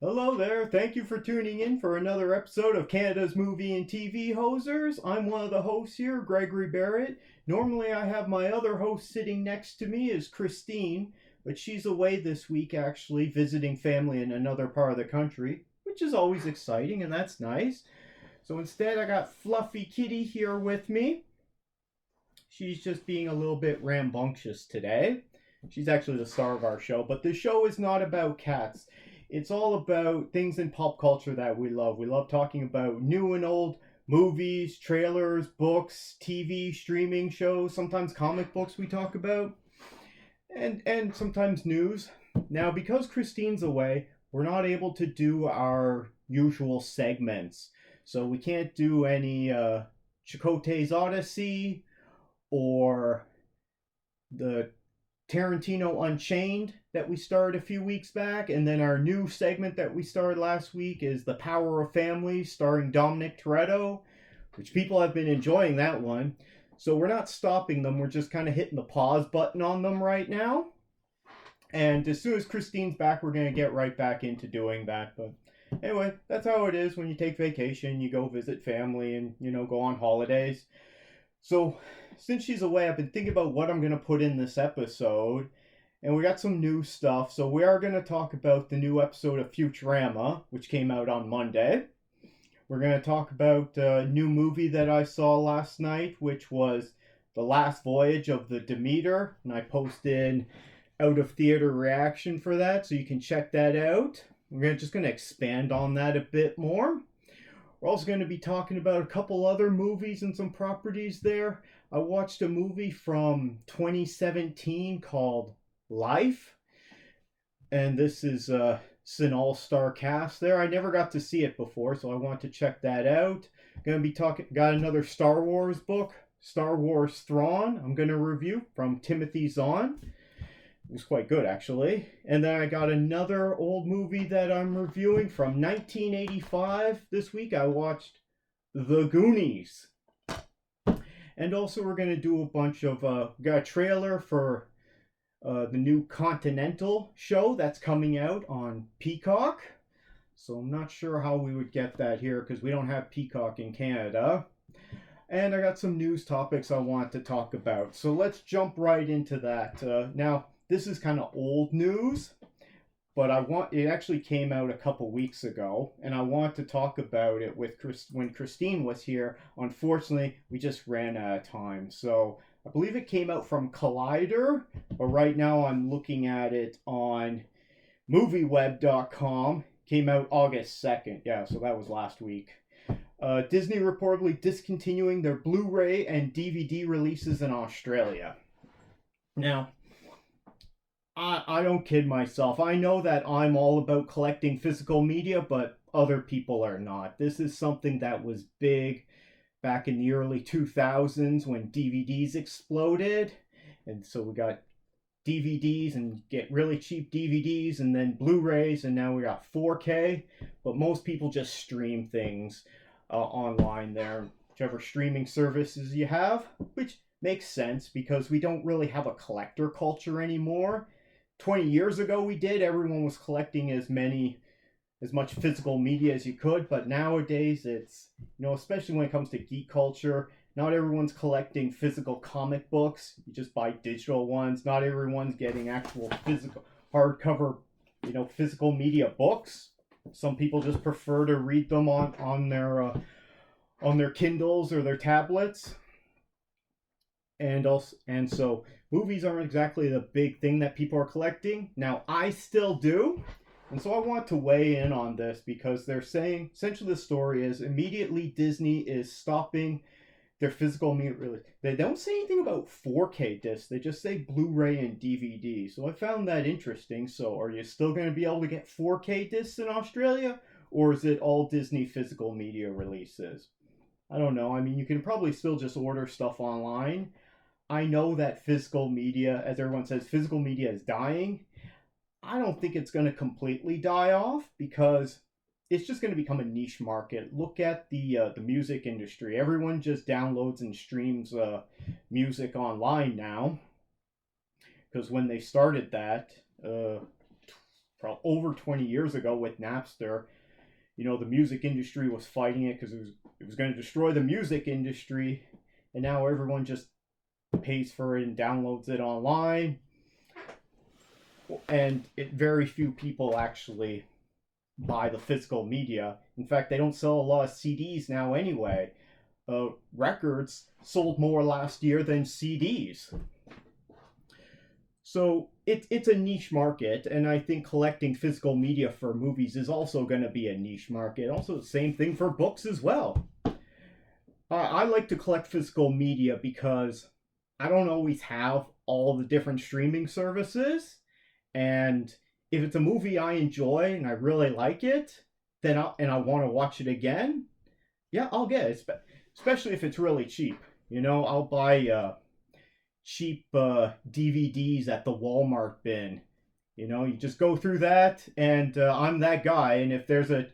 Hello there. Thank you for tuning in for another episode of Canada's Movie and TV Hosers. I'm one of the hosts here, Gregory Barrett. Normally I have my other host sitting next to me is Christine, but she's away this week actually visiting family in another part of the country, which is always exciting and that's nice. So instead I got Fluffy Kitty here with me. She's just being a little bit rambunctious today. She's actually the star of our show, but the show is not about cats. It's all about things in pop culture that we love. We love talking about new and old movies, trailers, books, TV, streaming shows, sometimes comic books we talk about, and sometimes news. Now, because Christine's away, we're not able to do our usual segments. So we can't do any Chakotay's Odyssey or the Tarantino Unchained that we started a few weeks back, and then our new segment that we started last week is The Power of Family, starring Dominic Toretto, which people have been enjoying that one. So we're not stopping them, we're just kind of hitting the pause button on them right now. And as soon as Christine's back, we're going to get right back into doing that. But anyway, that's how it is when you take vacation, you go visit family and, go on holidays. So since she's away, I've been thinking about what I'm going to put in this episode. And we got some new stuff. So we are going to talk about the new episode of Futurama, which came out on Monday. We're going to talk about a new movie that I saw last night, which was The Last Voyage of the Demeter. And I posted out of theater reaction for that, so you can check that out. We're just going to expand on that a bit more. We're also going to be talking about a couple other movies and some properties there. I watched a movie from 2017 called Life. And this is it's an all-star cast there. I never got to see it before, so I want to check that out. Going to be got another Star Wars book, Star Wars Thrawn. I'm going to review from Timothy Zahn. It was quite good, actually. And then I got another old movie that I'm reviewing from 1985. This week I watched The Goonies. And also we're going to do a bunch of, got a trailer for the new Continental show that's coming out on Peacock. So I'm not sure how we would get that here because we don't have Peacock in Canada. And I got some news topics I want to talk about. So let's jump right into that. Now, this is kind of old news, but it actually came out a couple weeks ago, and I want to talk about it with when Christine was here. Unfortunately, we just ran out of time. So I believe it came out from Collider, but right now I'm looking at it on movieweb.com. Came out August 2nd. Yeah, so that was last week. Disney reportedly discontinuing their Blu-ray and DVD releases in Australia. Now, I don't kid myself. I know that I'm all about collecting physical media, but other people are not. This is something that was big back in the early 2000s when DVDs exploded. And so we got DVDs and get really cheap DVDs and then Blu-rays, and now we got 4K. But most people just stream things online there, whichever streaming services you have, which makes sense because we don't really have a collector culture anymore. 20 years ago we did. Everyone was collecting as much physical media as you could, but nowadays it's, especially when it comes to geek culture, not everyone's collecting physical comic books. You just buy digital ones. Not everyone's getting actual physical hardcover, physical media books. Some people just prefer to read them on their Kindles or their tablets. And so movies aren't exactly the big thing that people are collecting. Now, I still do. And so I want to weigh in on this because they're saying, essentially the story is immediately Disney is stopping their physical media release. They don't say anything about 4K discs. They just say Blu-ray and DVD. So I found that interesting. So are you still going to be able to get 4K discs in Australia? Or is it all Disney physical media releases? I don't know. I mean, you can probably still just order stuff online. I know that physical media, as everyone says, physical media is dying. I don't think it's going to completely die off because it's just going to become a niche market. Look at the music industry. Everyone just downloads and streams music online now. Because when they started that over 20 years ago with Napster. You know, the music industry was fighting it because it was going to destroy the music industry, and now everyone just pays for it and downloads it online, and very few people actually buy the physical media. In fact, they don't sell a lot of CDs now anyway. Records sold more last year than CDs. So it's a niche market, and I think collecting physical media for movies is also going to be a niche market. Also, the same thing for books as well. I like to collect physical media because I don't always have all the different streaming services, and if it's a movie I enjoy and I really like it, then I want to watch it again, yeah, I'll get it. Especially if it's really cheap. You know, I'll buy cheap DVDs at the Walmart bin. You know, you just go through that, and I'm that guy. And if there's a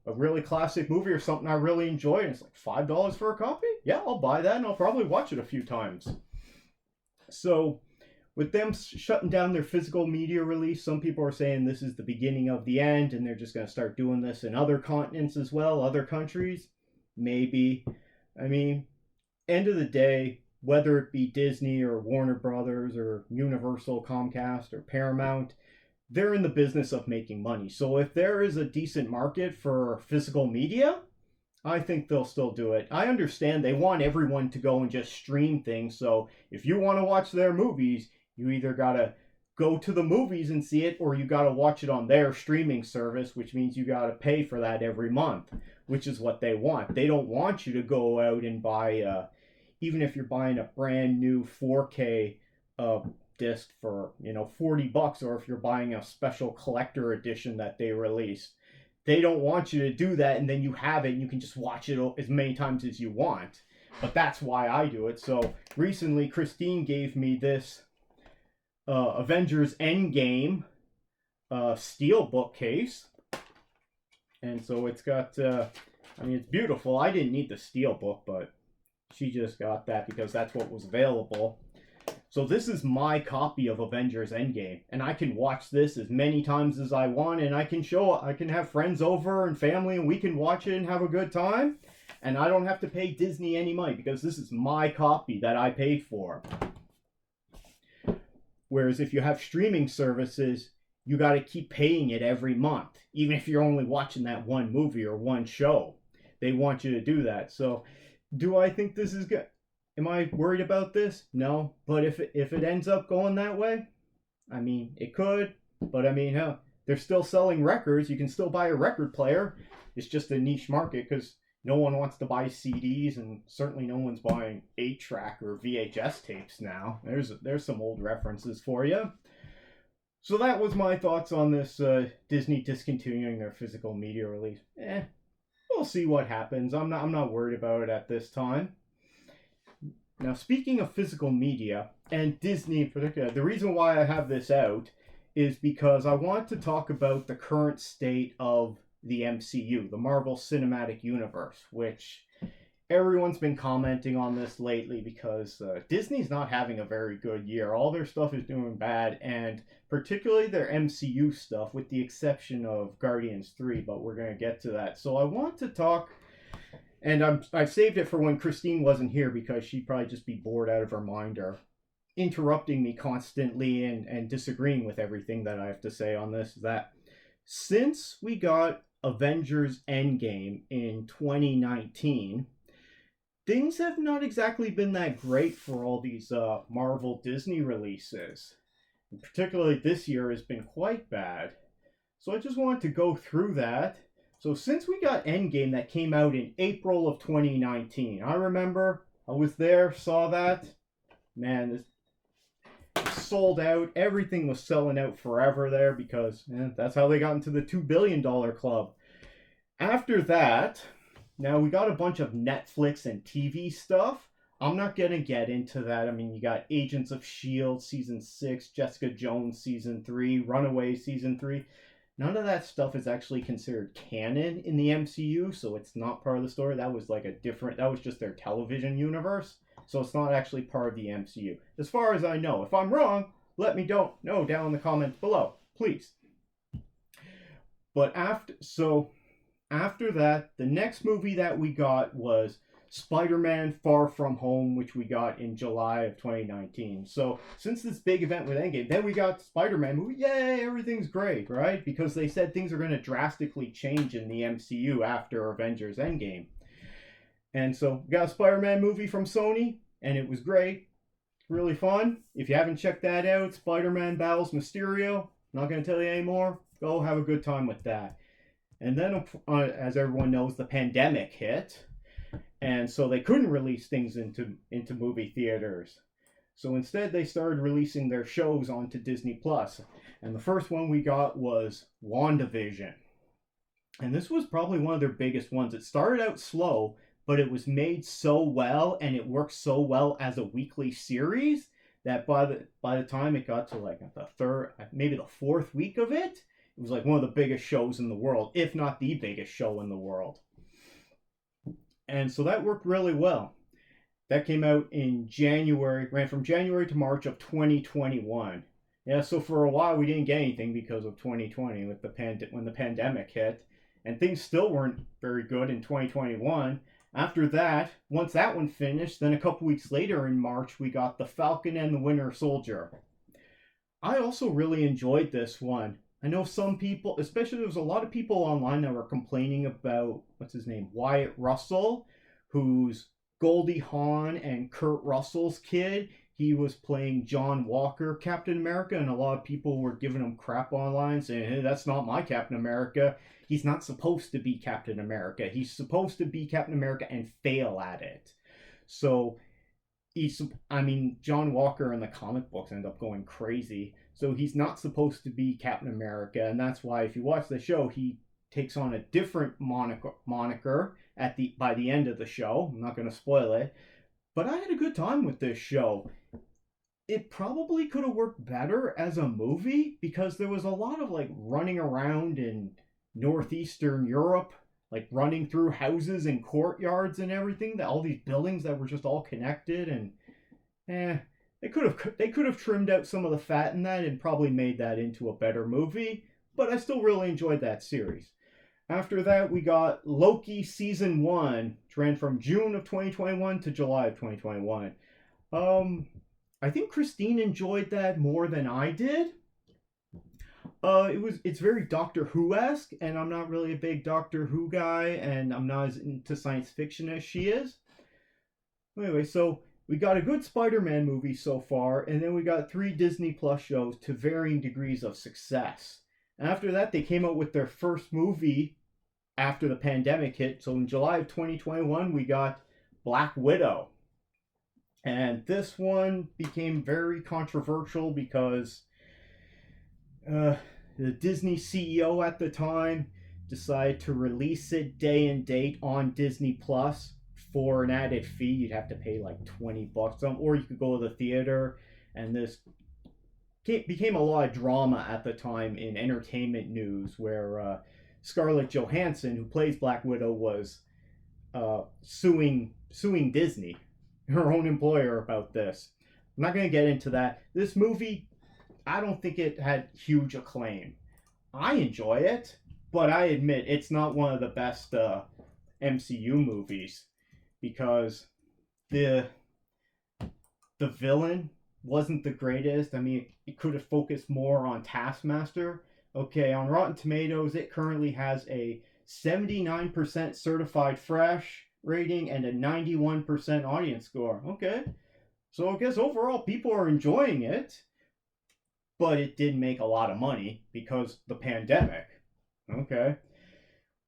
really classic movie or something I really enjoy, and it's like $5 for a copy, yeah, I'll buy that, and I'll probably watch it a few times. So, with them shutting down their physical media release, some people are saying this is the beginning of the end, and they're just going to start doing this in other continents as well, other countries. Maybe. I mean, end of the day, whether it be Disney or Warner Brothers or Universal, Comcast, or Paramount, they're in the business of making money. So if there is a decent market for physical media, I think they'll still do it. I understand they want everyone to go and just stream things. So if you want to watch their movies, you either got to go to the movies and see it, or you got to watch it on their streaming service, which means you got to pay for that every month, which is what they want. They don't want you to go out and buy, even if you're buying a brand new 4K disc for, $40, or if you're buying a special collector edition that they released. They don't want you to do that, and then you have it and you can just watch it as many times as you want. But that's why I do it. So recently, Christine gave me this Avengers Endgame steelbook case. And so it's got, it's beautiful. I didn't need the steelbook, but she just got that because that's what was available. So this is my copy of Avengers Endgame, and I can watch this as many times as I want, and I can have friends over and family, and we can watch it and have a good time, and I don't have to pay Disney any money because this is my copy that I paid for. Whereas if you have streaming services, you got to keep paying it every month, even if you're only watching that one movie or one show. They want you to do that. So, do I think this is good? Am I worried about this? No. But if it ends up going that way, it could. But they're still selling records. You can still buy a record player. It's just a niche market because no one wants to buy CDs, and certainly no one's buying 8-track or VHS tapes now. There's some old references for you. So that was my thoughts on this Disney discontinuing their physical media release. We'll see what happens. I'm not worried about it at this time. Now, speaking of physical media, and Disney in particular, the reason why I have this out is because I want to talk about the current state of the MCU, the Marvel Cinematic Universe, which everyone's been commenting on this lately because Disney's not having a very good year. All their stuff is doing bad, and particularly their MCU stuff, with the exception of Guardians 3, but we're going to get to that. So I want to talk, and I've saved it for when Christine wasn't here because she'd probably just be bored out of her mind or interrupting me constantly and disagreeing with everything that I have to say on this, that since we got Avengers Endgame in 2019, things have not exactly been that great for all these Marvel Disney releases. And particularly this year has been quite bad. So I just wanted to go through that. So since we got Endgame that came out in April of 2019, I remember I was there, saw that. Man, this sold out. Everything was selling out forever there because that's how they got into the $2 billion club. After that, now we got a bunch of Netflix and TV stuff. I'm not going to get into that. You got Agents of S.H.I.E.L.D. Season 6, Jessica Jones Season 3, Runaways Season 3. None of that stuff is actually considered canon in the MCU, so it's not part of the story. That was that was just their television universe, so it's not actually part of the MCU. As far as I know. If I'm wrong, let me know down in the comments below, please. But after that, the next movie that we got was Spider-Man Far From Home, which we got in July of 2019. So since this big event with Endgame, then we got Spider-Man movie. Yay, everything's great, right? Because they said things are going to drastically change in the MCU after Avengers Endgame. And so we got a Spider-Man movie from Sony, and it was great. Really fun. If you haven't checked that out, Spider-Man Battles Mysterio. Not going to tell you anymore. Go have a good time with that. And then, as everyone knows, the pandemic hit. And so they couldn't release things into movie theaters. So instead, they started releasing their shows onto Disney+. And the first one we got was WandaVision. And this was probably one of their biggest ones. It started out slow, but it was made so well, and it worked so well as a weekly series that by the time it got to like the third, maybe the fourth week of it, it was like one of the biggest shows in the world, if not the biggest show in the world. And so that worked really well. That came out in January, ran from January to March of 2021. Yeah, so for a while we didn't get anything because of 2020 with when the pandemic hit, and things still weren't very good in 2021. After that, once that one finished, then a couple weeks later in March, we got The Falcon and the Winter Soldier. I also really enjoyed this one. I know some people, especially there was a lot of people online that were complaining about, what's his name, Wyatt Russell, who's Goldie Hawn and Kurt Russell's kid. He was playing John Walker, Captain America, and a lot of people were giving him crap online, saying, hey, that's not my Captain America. He's not supposed to be Captain America. He's supposed to be Captain America and fail at it. So, John Walker in the comic books ended up going crazy. So he's not supposed to be Captain America, and that's why if you watch the show, he takes on a different moniker by the end of the show. I'm not going to spoil it. But I had a good time with this show. It probably could have worked better as a movie because there was a lot of like running around in northeastern Europe, like running through houses and courtyards and everything, that all these buildings that were just all connected, and they could have trimmed out some of the fat in that and probably made that into a better movie, but I still really enjoyed that series. After that, we got Loki Season 1, which ran from June of 2021 to July of 2021. I think Christine enjoyed that more than I did. It's very Doctor Who-esque, and I'm not really a big Doctor Who guy, and I'm not as into science fiction as she is. Anyway, so we got a good Spider-Man movie so far, and then we got 3 Disney Plus shows to varying degrees of success. And after that, they came out with their first movie after the pandemic hit. So in July of 2021, we got Black Widow. And this one became very controversial because the Disney CEO at the time decided to release it day and date on Disney Plus for an added fee. You'd have to pay like $20, or you could go to the theater. And this became a lot of drama at the time in entertainment news, where Scarlett Johansson, who plays Black Widow, was suing Disney, her own employer, about this. I'm not going to get into that. This movie, I don't think it had huge acclaim. I enjoy it, but I admit it's not one of the best MCU movies because the villain wasn't the greatest. I mean, it could have focused more on Taskmaster. Okay, on Rotten Tomatoes, it currently has a 79% certified fresh rating and a 91% audience score. Okay, so I guess overall people are enjoying it, but it didn't make a lot of money because the pandemic. Okay,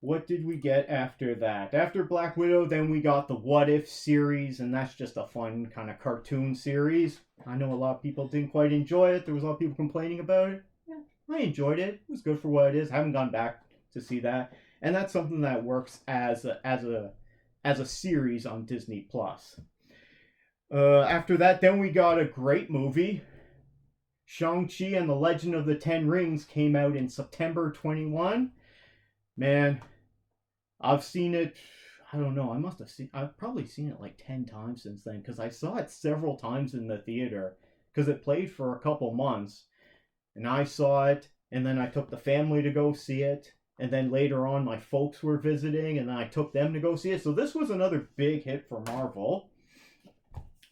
what did we get after that? After Black Widow, then we got the What If series, and that's just a fun kind of cartoon series. I know a lot of people didn't quite enjoy it. There was a lot of people complaining about it. I enjoyed it. It was good for what it is. I haven't gone back to see that, and that's something that works as a series on Disney Plus. After that, then we got a great movie. Shang-Chi and the Legend of the Ten Rings came out in September 21. Man, I've seen it. I don't know. I've probably seen it like 10 times since then, because I saw it several times in the theater because it played for a couple months. And I saw it, and then I took the family to go see it, And then later on, my folks were visiting, and then I took them to go see it. So this was another big hit for Marvel.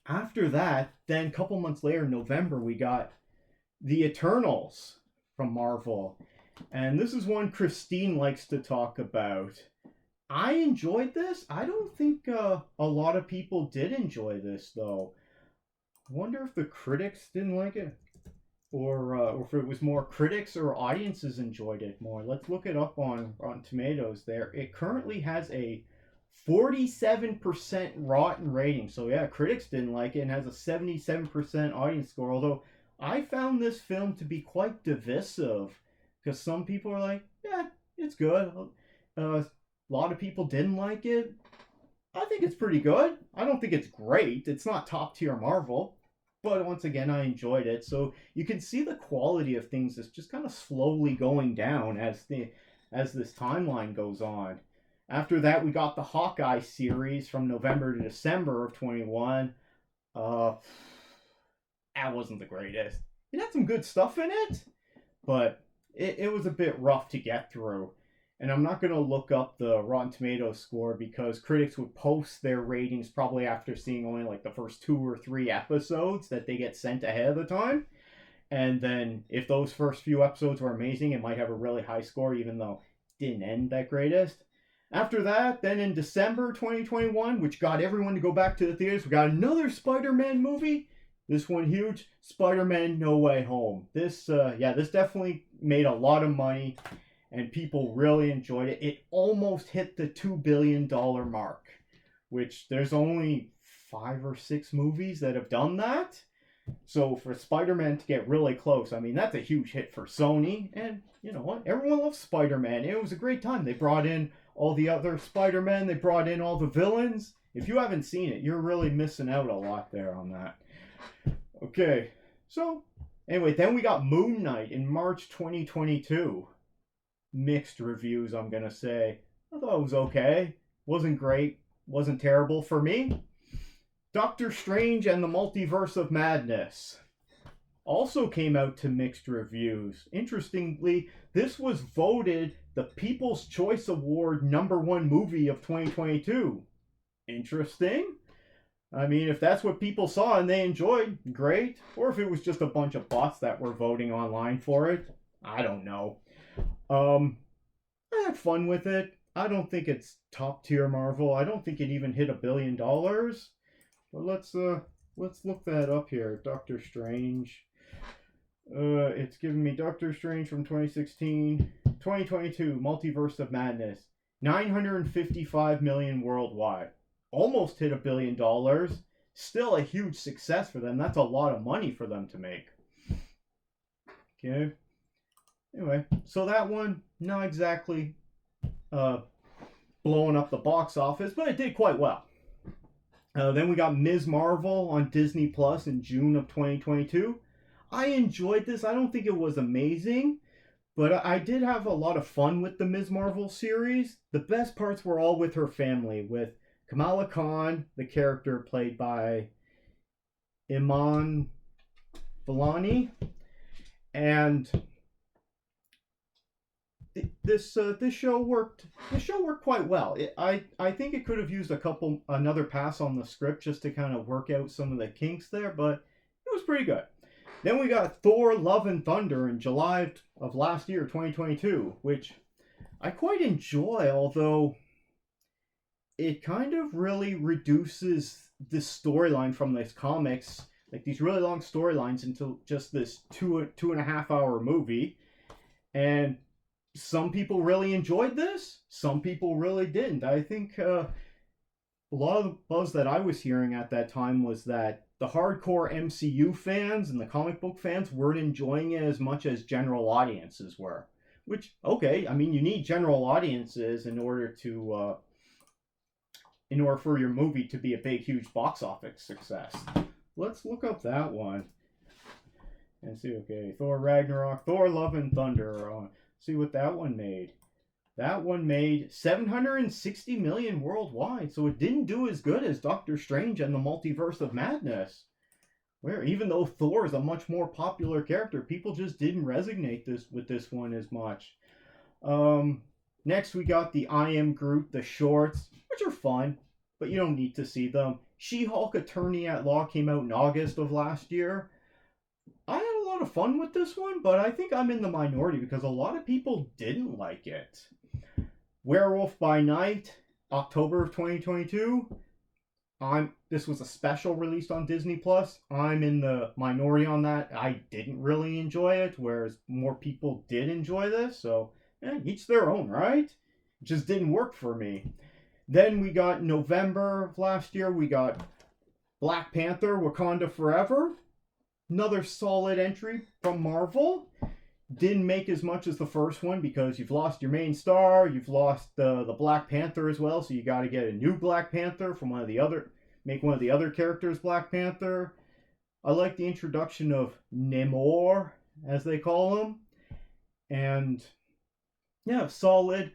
After that, then a couple months later, in November, we got The Eternals from Marvel. And this is one Christine likes to talk about. I enjoyed this. I don't think a lot of people did enjoy this, though. I wonder if the critics didn't like it. Or if it was more critics or audiences enjoyed it more. Let's look it up on Rotten Tomatoes there. It currently has a 47% rotten rating. So yeah, critics didn't like it and has a 77% audience score. Although I found this film to be quite divisive. Because some people are like, yeah, it's good. A lot of people didn't like it. I think it's pretty good. I don't think it's great. It's not top tier Marvel. But once again, I enjoyed it. So you can see the quality of things is just kind of slowly going down as this timeline goes on. After that, we got the Hawkeye series from November to December of 21. That wasn't the greatest. It had some good stuff in it, but it was a bit rough to get through. And I'm not going to look up the Rotten Tomatoes score because critics would post their ratings probably after seeing only like the first 2 or 3 episodes that they get sent ahead of the time. And then if those first few episodes were amazing, it might have a really high score even though it didn't end that greatest. After that, then in December 2021, which got everyone to go back to the theaters, we got another Spider-Man movie. This one huge, Spider-Man No Way Home. This definitely made a lot of money. And people really enjoyed it. It almost hit the $2 billion mark, which there's only 5 or 6 movies that have done that. So for Spider-Man to get really close, I mean, that's a huge hit for Sony. And you know what? Everyone loves Spider-Man. It was a great time. They brought in all the other Spider-Men. They brought in all the villains. If you haven't seen it, you're really missing out a lot there on that. Okay, so anyway, then we got Moon Knight in March 2022. Mixed reviews, I'm gonna say. I thought it was okay. Wasn't great. Wasn't terrible for me. Doctor Strange and the Multiverse of Madness also came out to mixed reviews. Interestingly, this was voted the People's Choice Award #1 movie of 2022. Interesting. I mean, if that's what people saw and they enjoyed, great. Or if it was just a bunch of bots that were voting online for it, I don't know. I had fun with it. I don't think it's top tier Marvel. I don't think it even hit $1 billion. But let's look that up here. Doctor Strange. It's giving me Doctor Strange from 2016, 2022, Multiverse of Madness. 955 million worldwide. Almost hit $1 billion. Still a huge success for them. That's a lot of money for them to make. Okay. Anyway, so that one, not exactly blowing up the box office, but it did quite well. Then we got Ms. Marvel on Disney Plus in June of 2022. I enjoyed this. I don't think it was amazing, but I did have a lot of fun with the Ms. Marvel series. The best parts were all with her family, with Kamala Khan, the character played by Iman Vellani, and this show worked. This show worked quite well. I think it could have used another pass on the script just to kind of work out some of the kinks there, but it was pretty good. Then we got Thor: Love and Thunder in July of last year, 2022, which I quite enjoy, although it kind of really reduces this storyline from these comics, like these really long storylines, into just this 2.5 hour movie. And some people really enjoyed this. Some people really didn't. I think a lot of the buzz that I was hearing at that time was that the hardcore MCU fans and the comic book fans weren't enjoying it as much as general audiences were. Which, okay, I mean, you need general audiences in order for your movie to be a big, huge box office success. Let's look up that one and see. Okay, Thor Ragnarok, Thor: Love and Thunder. See what that one made. That one made 760 million worldwide, so it didn't do as good as Doctor Strange and the Multiverse of Madness. Where even though Thor is a much more popular character, people just didn't resonate with this one as much. Next, we got the I Am Groot, the shorts, which are fun, but you don't need to see them. She-Hulk Attorney at Law came out in August of last year. I had a lot of fun with this one, but I think I'm in the minority because a lot of people didn't like it. Werewolf by Night, October of 2022. This was a special released on Disney Plus. I'm in the minority on that. I didn't really enjoy it, whereas more people did enjoy this. So, each their own, right? It just didn't work for me. Then we got November of last year. We got Black Panther: Wakanda Forever. Another solid entry from Marvel. Didn't make as much as the first one because you've lost your main star. You've lost the Black Panther as well, so you got to get a new Black Panther from make one of the other characters Black Panther. I like the introduction of Namor, as they call him. And yeah, solid,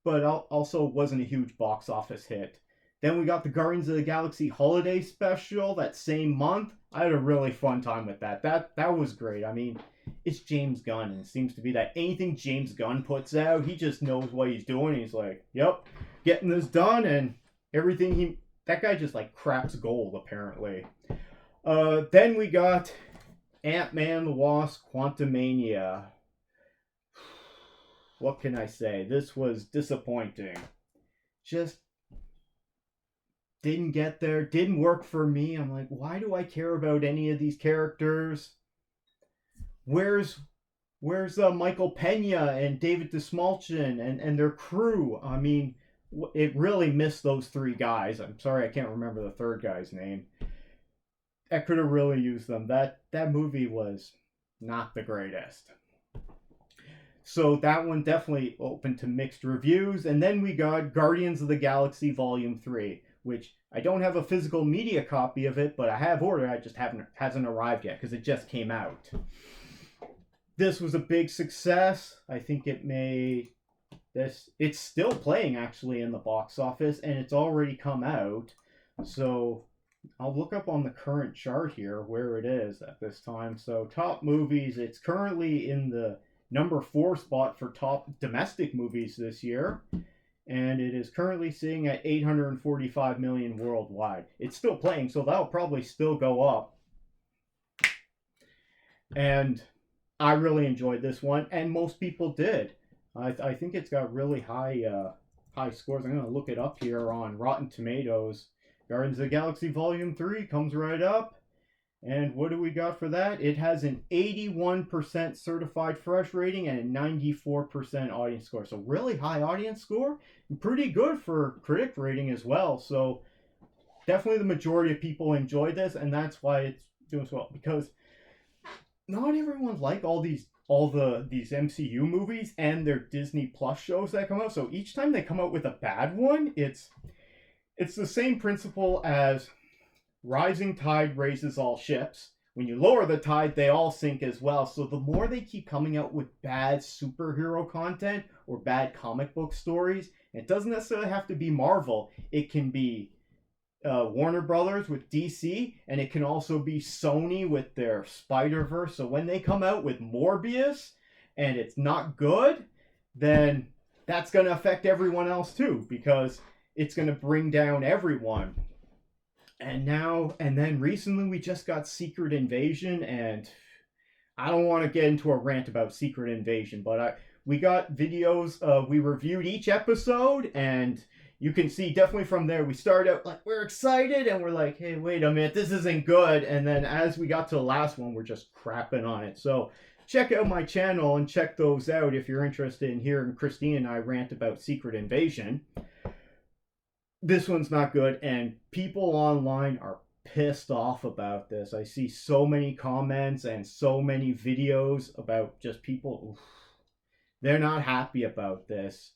but also wasn't a huge box office hit. Then we got the Guardians of the Galaxy Holiday Special that same month. I had a really fun time with that. That was great. I mean, it's James Gunn, and it seems to be that anything James Gunn puts out, he just knows what he's doing. He's like, yep, getting this done, and everything that guy just like cracks gold, apparently. Then we got Ant-Man the Wasp: Quantumania. What can I say? This was disappointing. Just didn't get there, didn't work for me. I'm like, why do I care about any of these characters? Where's Michael Pena and David Dastmalchian and their crew? I mean, it really missed those three guys. I'm sorry, I can't remember the third guy's name. I could have really used them. That movie was not the greatest. So that one definitely open to mixed reviews. And then we got Guardians of the Galaxy Volume 3, which I don't have a physical media copy of it, but I have ordered. I just hasn't arrived yet because it just came out. This was a big success. I think it's still playing actually in the box office, and it's already come out. So I'll look up on the current chart here where it is at this time. So top movies, it's currently in the number 4 spot for top domestic movies this year. And it is currently sitting at 845 million worldwide. It's still playing, so that'll probably still go up. And I really enjoyed this one, and most people did. I think it's got really high scores. I'm going to look it up here on Rotten Tomatoes. Guardians of the Galaxy Volume 3 comes right up. And what do we got for that? It has an 81% certified fresh rating and a 94% audience score. So really high audience score. And pretty good for critic rating as well. So definitely the majority of people enjoyed this. And that's why it's doing so well. Because not everyone likes all these MCU movies and their Disney Plus shows that come out. So each time they come out with a bad one, it's the same principle as rising tide raises all ships. When you lower the tide, they all sink as well. So the more they keep coming out with bad superhero content or bad comic book stories, it doesn't necessarily have to be Marvel. It can be Warner Brothers with DC, and it can also be Sony with their Spider-Verse. So when they come out with Morbius and it's not good, then that's going to affect everyone else too, because it's going to bring down everyone. And then recently we just got Secret Invasion, and I don't want to get into a rant about Secret Invasion, but we got videos. We reviewed each episode, and you can see definitely from there, we started out like we're excited, and we're like, hey, wait a minute, this isn't good. And then as we got to the last one, we're just crapping on it. So check out my channel and check those out if you're interested in hearing Christine and I rant about Secret Invasion. This one's not good, and people online are pissed off about this. I see so many comments and so many videos about just people, they're not happy about this.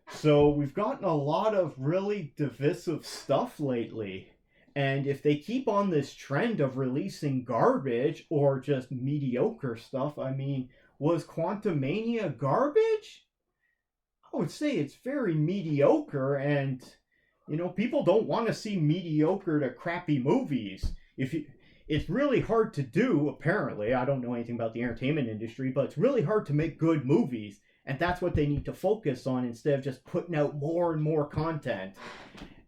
So we've gotten a lot of really divisive stuff lately, and if they keep on this trend of releasing garbage or just mediocre stuff, I mean, was Quantumania garbage? I would say it's very mediocre, and people don't want to see mediocre to crappy movies. It's really hard to do, apparently. I don't know anything about the entertainment industry, but it's really hard to make good movies. And that's what they need to focus on instead of just putting out more and more content.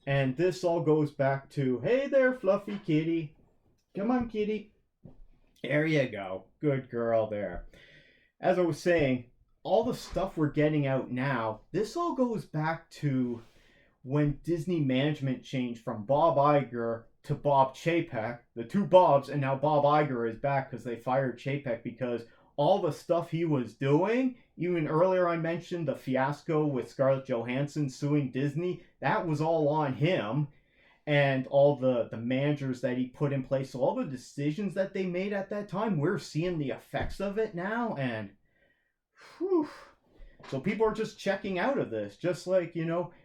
And this all goes back to, hey there, fluffy kitty. Come on, kitty. There you go. Good girl there. As I was saying, all the stuff we're getting out now, this all goes back to when Disney management changed from Bob Iger to Bob Chapek, the two Bobs, and now Bob Iger is back because they fired Chapek because all the stuff he was doing, even earlier I mentioned the fiasco with Scarlett Johansson suing Disney, that was all on him, and all the managers that he put in place. So all the decisions that they made at that time, we're seeing the effects of it now, and whew. So people are just checking out of this. Just like,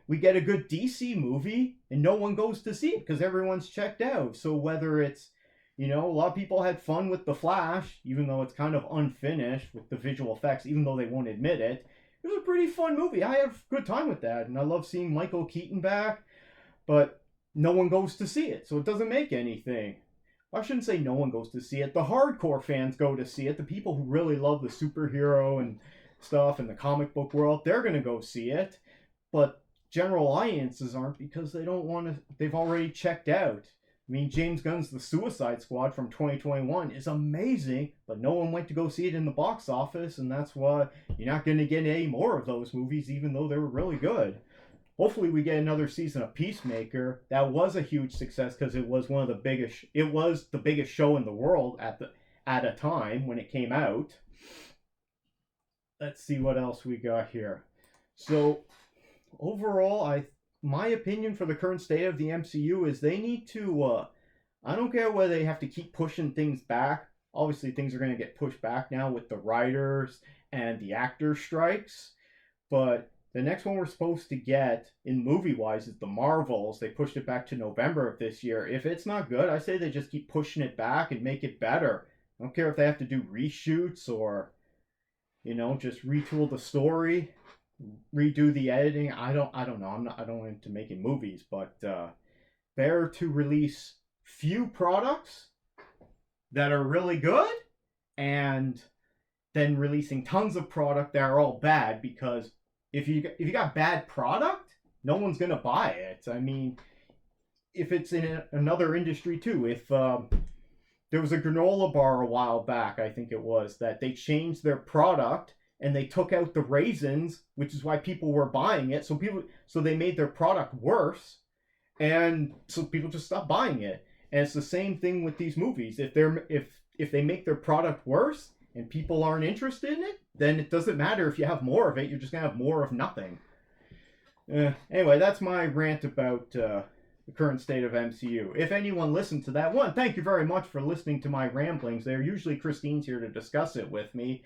we get a good DC movie and no one goes to see it because everyone's checked out. So whether it's, a lot of people had fun with The Flash, even though it's kind of unfinished with the visual effects, even though they won't admit it. It was a pretty fun movie. I have a good time with that. And I love seeing Michael Keaton back. But no one goes to see it. So it doesn't make anything. I shouldn't say no one goes to see it. The hardcore fans go to see it. The people who really love the superhero and stuff in the comic book world, they're going to go see it. But general audiences aren't because they don't want to, they've already checked out. I mean, James Gunn's The Suicide Squad from 2021 is amazing, but no one went to go see it in the box office, and that's why you're not going to get any more of those movies, even though they were really good. Hopefully we get another season of Peacemaker. That was a huge success because it was one of the biggest, it was the biggest show in the world at a time when it came out. Let's see what else we got here. So, overall, my opinion for the current state of the MCU is they need to, I don't care whether they have to keep pushing things back. Obviously, things are going to get pushed back now with the writers and the actor strikes. But the next one we're supposed to get, in movie-wise, is the Marvels. They pushed it back to November of this year. If it's not good, I say they just keep pushing it back and make it better. I don't care if they have to do reshoots or, just retool the story, redo the editing. I don't know. I don't into making movies, but better to release few products that are really good and then releasing tons of product that are all bad, because if you got bad product, no one's gonna buy it. I mean, if it's in another industry too, if there was a granola bar a while back, I think it was, that they changed their product and they took out the raisins, which is why people were buying it. So they made their product worse, and so people just stopped buying it. And it's the same thing with these movies. If they make their product worse and people aren't interested in it, then it doesn't matter if you have more of it. You're just gonna have more of nothing. Anyway, that's my rant about the current state of MCU. If anyone listened to that one, thank you very much for listening to my ramblings there. Usually Christine's here to discuss it with me.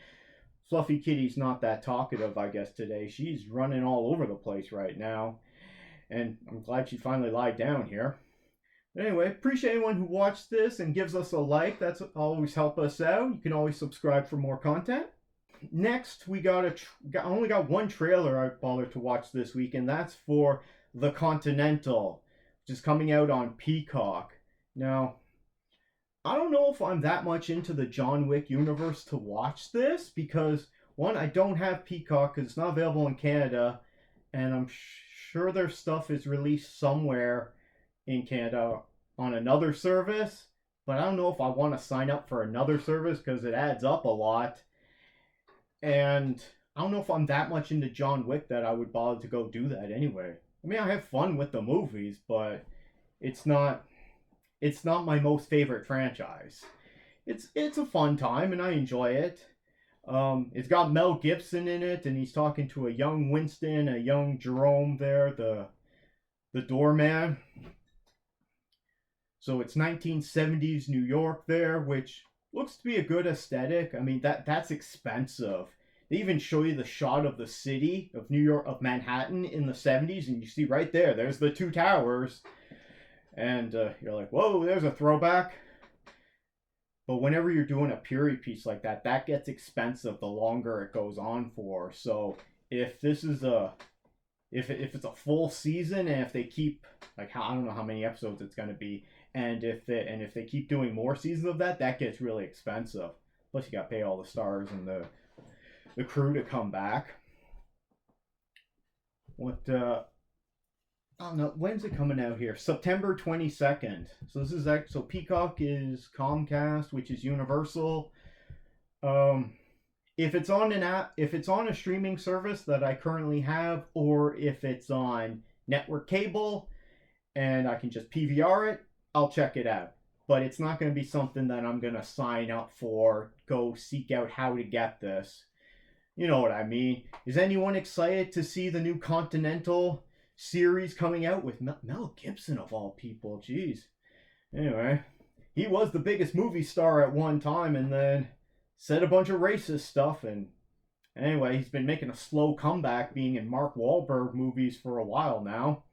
Fluffy Kitty's not that talkative, I guess, today. She's running all over the place right now. And I'm glad she finally lied down here. But anyway, appreciate anyone who watched this and gives us a like. That's always help us out. You can always subscribe for more content. Next, we I only got one trailer I bothered to watch this week, and that's for The Continental, which is coming out on Peacock. Now, I don't know if I'm that much into the John Wick universe to watch this, because, one, I don't have Peacock because it's not available in Canada, and I'm sure their stuff is released somewhere in Canada on another service, but I don't know if I want to sign up for another service because it adds up a lot, and I don't know if I'm that much into John Wick that I would bother to go do that anyway. I mean, I have fun with the movies, but it's not my most favorite franchise. It's a fun time and I enjoy it. It's got Mel Gibson in it, and he's talking to a young Winston, a young Jerome there, the doorman. So it's 1970s New York there, which looks to be a good aesthetic. I mean, that's expensive. They even show you the shot of the city of New York, of Manhattan in the 70s, and you see right there's the two towers. And you're like, whoa, there's a throwback. But whenever you're doing a period piece like that, that gets expensive the longer it goes on for. So if this is if it's a full season, and if they keep, like, I don't know how many episodes it's going to be, and if they keep doing more seasons of that, that gets really expensive. Plus you got to pay all the stars and the crew to come back. what I don't know, when's it coming out here? September 22nd. So this is so Peacock is Comcast, which is Universal. If it's on an app, if it's on a streaming service that I currently have, or if it's on network cable and I can just PVR it, I'll check it out. But it's not going to be something that I'm going to sign up for, go seek out how to get this. You know what I mean. Is anyone excited to see the new Continental series coming out with Mel Gibson of all people? Jeez. Anyway, he was the biggest movie star at one time and then said a bunch of racist stuff, and anyway, he's been making a slow comeback being in Mark Wahlberg movies for a while now.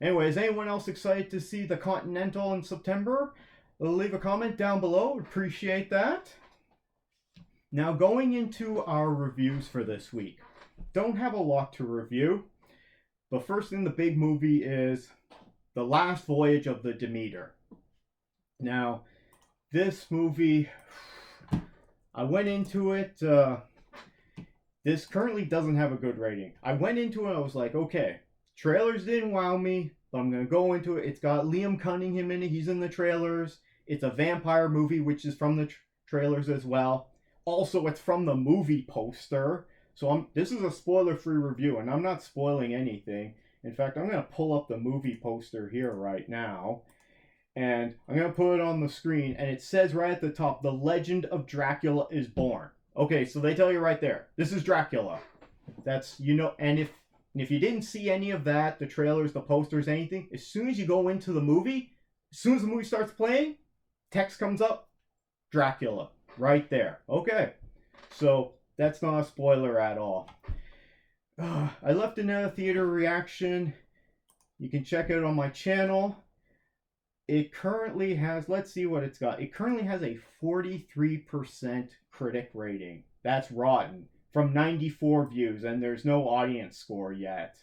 Anyway, is anyone else excited to see the Continental in September? Leave a comment down below. Appreciate that. Now, going into our reviews for this week. Don't have a lot to review, but first thing, the big movie is The Last Voyage of the Demeter. Now, this movie, I went into it, this currently doesn't have a good rating. I went into it, I was like, okay, trailers didn't wow me, but I'm going to go into it. It's got Liam Cunningham in it, he's in the trailers. It's a vampire movie, which is from the trailers as well. Also, it's from the movie poster. So this is a spoiler-free review, and I'm not spoiling anything. In fact, I'm going to pull up the movie poster here right now. And I'm going to put it on the screen, and it says right at the top, The Legend of Dracula is Born. Okay, so they tell you right there, this is Dracula. That's, you know, and if you didn't see any of that, the trailers, the posters, anything, as soon as you go into the movie, as soon as the movie starts playing, text comes up, Dracula, right there. Okay, so that's not a spoiler at all. I left another theater reaction. You can check it on my channel. It currently has, let's see what it's got. It currently has a 43% critic rating. That's rotten. From 94 views, and there's no audience score yet.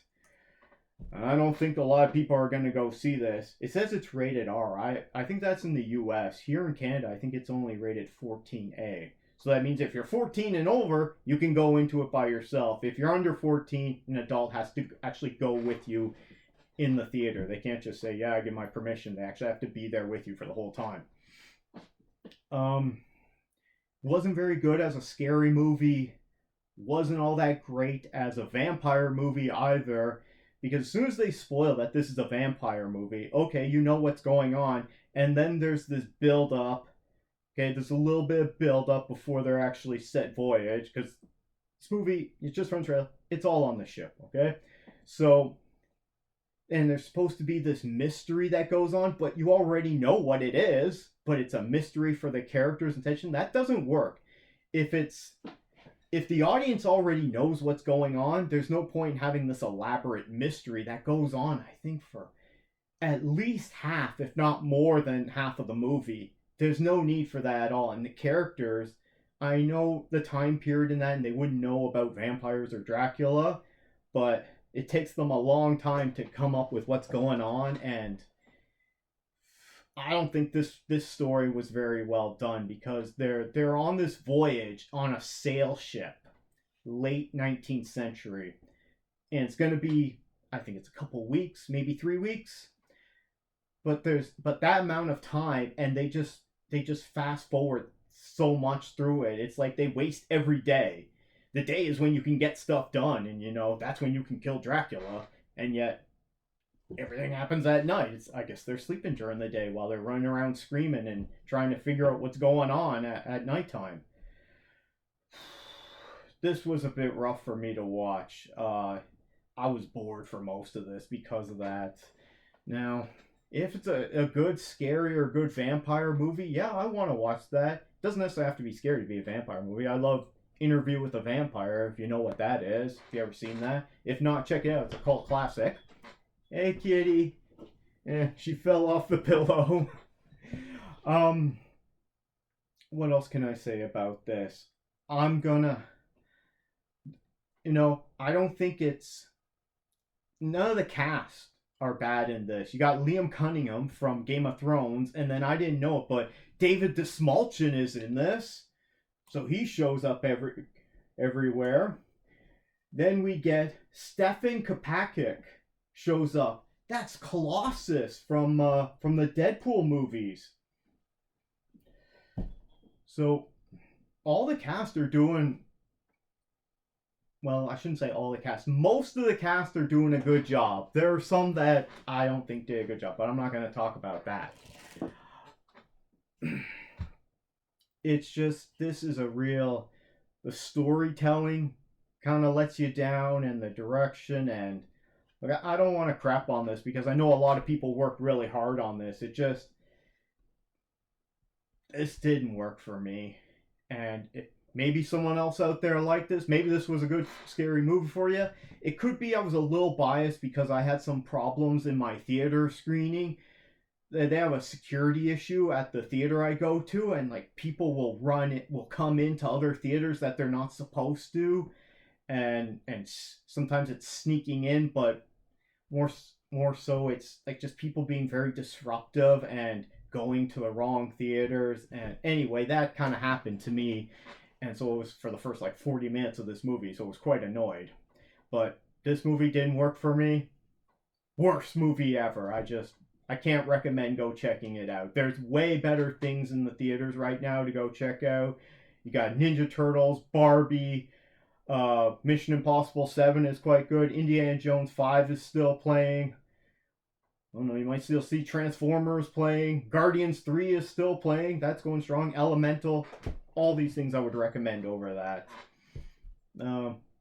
I don't think a lot of people are going to go see this. It says it's rated R. I think that's in the US. Here in Canada, I think it's only rated 14A. So that means if you're 14 and over, you can go into it by yourself. If you're under 14, an adult has to actually go with you in the theater. They can't just say, yeah, I give my permission. They actually have to be there with you for the whole time. Wasn't very good as a scary movie. Wasn't all that great as a vampire movie either. Because as soon as they spoil that this is a vampire movie, okay, you know what's going on. And then there's this build-up. Okay, there's a little bit of build-up before they're actually set voyage. Because this movie, it's just from trailer. It's all on the ship, okay? So, and there's supposed to be this mystery that goes on, but you already know what it is. But it's a mystery for the characters and tension. That doesn't work. If the audience already knows what's going on, there's no point in having this elaborate mystery that goes on, I think, for at least half, if not more than half of the movie. There's no need for that at all. And the characters, I know the time period in that, and they wouldn't know about vampires or Dracula, but it takes them a long time to come up with what's going on, and I don't think this story was very well done because they're on this voyage on a sail ship, late 19th century, and it's going to be, I think it's a couple weeks, maybe 3 weeks, but that amount of time, and they just fast forward so much through it. It's like they waste every day. The day is when you can get stuff done, and you know that's when you can kill Dracula, and yet everything happens at night. I guess they're sleeping during the day while they're running around screaming and trying to figure out what's going on at nighttime. This was a bit rough for me to watch. I was bored for most of this because of that. Now, if it's a good scary or good vampire movie, yeah, I want to watch that. It doesn't necessarily have to be scary to be a vampire movie. I love Interview with a Vampire, if you know what that is. If you ever seen that. If not, check it out. It's a cult classic. Hey, kitty. She fell off the pillow. What else can I say about this? I'm gonna... I don't think it's... None of the cast are bad in this. You got Liam Cunningham from Game of Thrones, and then I didn't know it, but David Dastmalchian is in this. So he shows up everywhere. Then we get Stefan Kapakik shows up. That's Colossus from the Deadpool movies. So all the cast are doing, well, I shouldn't say all the cast. Most of the cast are doing a good job. There are some that I don't think did a good job, but I'm not going to talk about that. It's just, this is a real, the storytelling kind of lets you down, and the direction, and like, I don't want to crap on this because I know a lot of people worked really hard on this. This didn't work for me. And maybe someone else out there liked this. Maybe this was a good scary movie for you. It could be I was a little biased because I had some problems in my theater screening. They have a security issue at the theater I go to, and like people will come into other theaters that they're not supposed to, and sometimes it's sneaking in, but more so it's like just people being very disruptive and going to the wrong theaters. And anyway, that kind of happened to me, and so it was for the first like 40 minutes of this movie, so I was quite annoyed. But this movie didn't work for me. Worst movie ever. I can't recommend go checking it out. There's way better things in the theaters right now to go check out. You got Ninja Turtles, Barbie, Mission Impossible 7 is quite good. Indiana Jones 5 is still playing. I don't know, you might still see Transformers playing. Guardians 3 is still playing. That's going strong. Elemental. All these things I would recommend over that.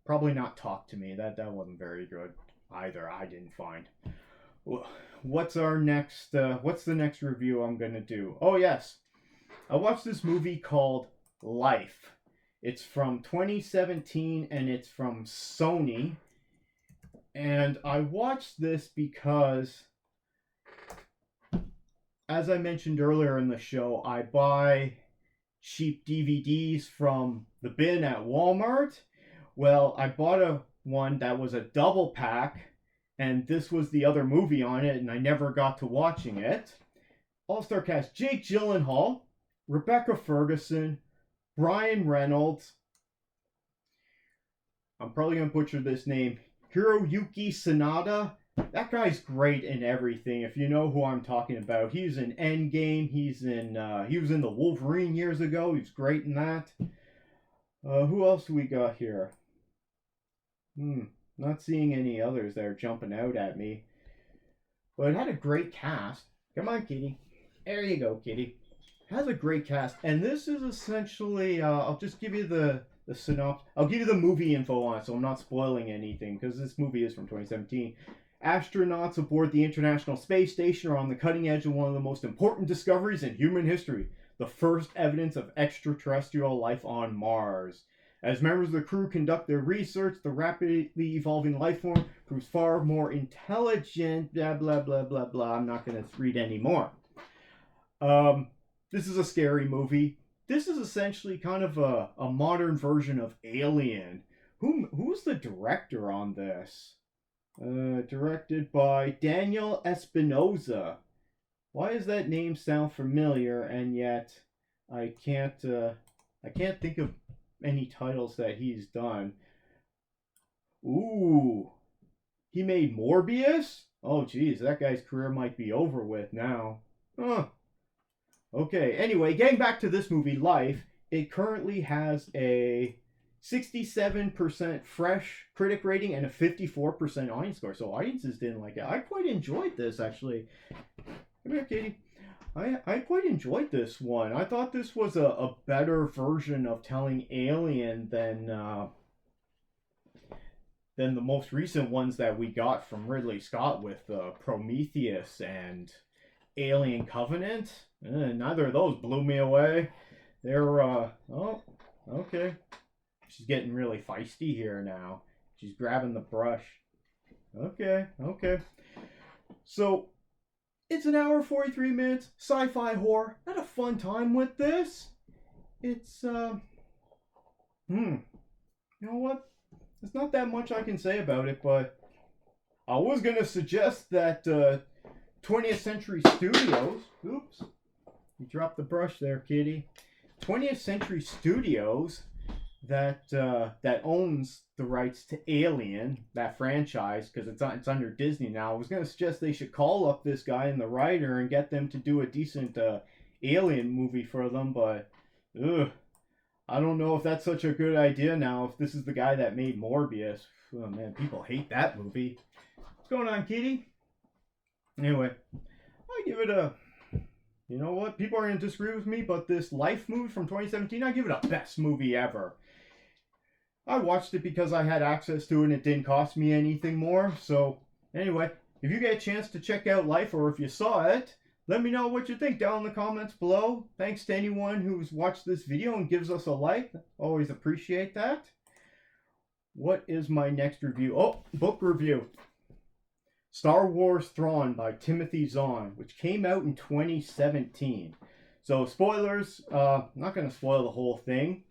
Probably not Talk to Me. That wasn't very good either. I didn't find. What's the next review I'm going to do? Oh, yes. I watched this movie called Life. It's from 2017, and it's from Sony. And I watched this because, as I mentioned earlier in the show, I buy cheap DVDs from the bin at Walmart. Well, I bought one that was a double pack, and this was the other movie on it, and I never got to watching it. All-star cast: Jake Gyllenhaal, Rebecca Ferguson, Brian Reynolds. I'm probably going to butcher this name. Hiroyuki Sanada. That guy's great in everything, if you know who I'm talking about. He's in Endgame. He was in the Wolverine years ago. He's great in that. Who else do we got here? Not seeing any others that are jumping out at me. But it had a great cast. Come on, kitty. There you go, kitty. It has a great cast. And this is essentially, I'll just give you the synopsis. I'll give you the movie info on it, so I'm not spoiling anything, because this movie is from 2017. Astronauts aboard the International Space Station are on the cutting edge of one of the most important discoveries in human history: the first evidence of extraterrestrial life on Mars. As members of the crew conduct their research, the rapidly evolving life form proves far more intelligent, blah, blah, blah, blah, blah. I'm not going to read any more. This is a scary movie. This is essentially kind of a modern version of Alien. Who's the director on this? Directed by Daniel Espinosa. Why does that name sound familiar, and yet I can't think of any titles that he's done. Ooh, he made Morbius? Oh geez, that guy's career might be over with now. Huh. Okay, anyway, getting back to this movie, Life, it currently has a 67% fresh critic rating and a 54% audience score, so audiences didn't like it. I quite enjoyed this, actually. Come here, Katie. I quite enjoyed this one. I thought this was a better version of telling Alien than the most recent ones that we got from Ridley Scott with Prometheus and Alien Covenant. Neither of those blew me away. They're, oh, okay. She's getting really feisty here now. She's grabbing the brush. Okay. So, it's an hour 43 minutes, sci-fi horror. I had a fun time with this. It's, you know what? There's not that much I can say about it, but I was going to suggest that 20th Century Studios, oops, you dropped the brush there, kitty. 20th Century Studios that owns the rights to Alien, that franchise, because it's under Disney now. I was gonna suggest they should call up this guy and the writer and get them to do a decent Alien movie for them, but ugh, I don't know if that's such a good idea now. If this is the guy that made Morbius, oh man, people hate that movie. What's going on, Kitty? Anyway, I give it a. You know what? People are going to disagree with me, but this Life movie from 2017, I give it a best movie ever. I watched it because I had access to it and it didn't cost me anything more. So, anyway, if you get a chance to check out Life or if you saw it, let me know what you think down in the comments below. Thanks to anyone who's watched this video and gives us a like. Always appreciate that. What is my next review? Oh, book review. Star Wars Thrawn by Timothy Zahn, which came out in 2017. So spoilers, I'm not going to spoil the whole thing,